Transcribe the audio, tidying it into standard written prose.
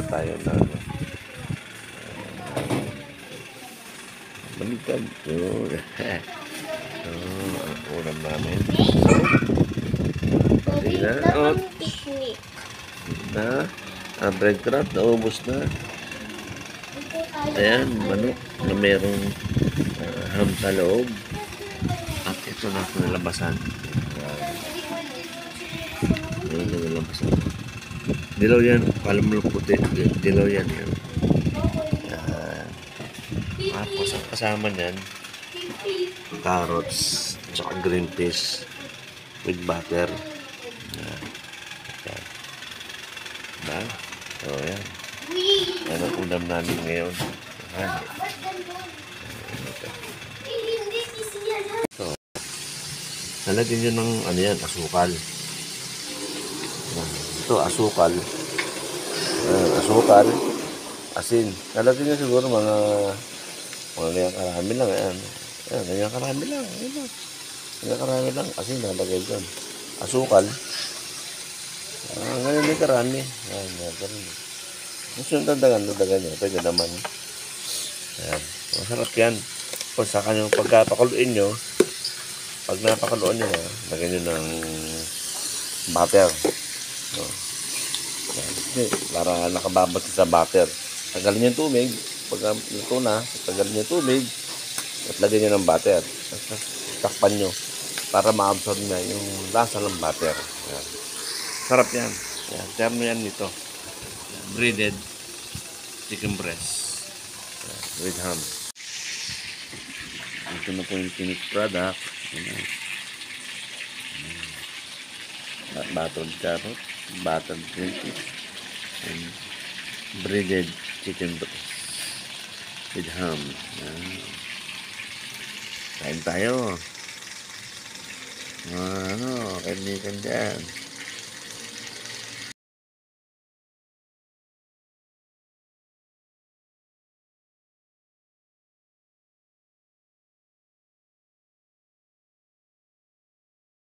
tayo na baliktad. Yun. Ang ulam namin. Pati na. Breadcrumbs, naubos na. Ayan, manok na merong ham sa loob. At ito na ako nalabasan. Ayan na nalabasan. Dilaw yan. Kala mo lang puti. Dilaw yan. Tapos ang kasama niyan, carrots, tsaka green peas with butter. Ayan. Diba? So, ayan. Yan ang ulam namin ngayon. Ayan. So, nalagyan nyo ng ano yan, asukal. Ito, asukal. Asukal, asin. Nalagyan nyo siguro mga ganyan karami lang. Ayan. Ayan, ganyan karami lang. Ayan lang. Ganyan karami lang. Asin, nalagay dyan. Asukal. Ganyan din karami. Ayan, ganyan. Gusto nyo dadagan nyo. Pwede naman. Ayan. Masarap yan. Kung sa kanyang pagkapakuluin nyo, pag napakuluan nyo na, lagyan nyo ng butter. No. Para nakababad sa butter. Tagalin nyo yung tubig. Pag luto na, tagalin nyo yung tubig at lagyan nyo ng butter. Takpan nyo para ma-absorb na yung lasa ng butter. Ayan. Sarap yan. Ayan. Terno yan nito. Breaded chicken breast with ham. Ito na po yung finished product. Buttered carrot, buttered green peas, and breaded chicken breast with ham. Kain tayo. Kaibigan dyan.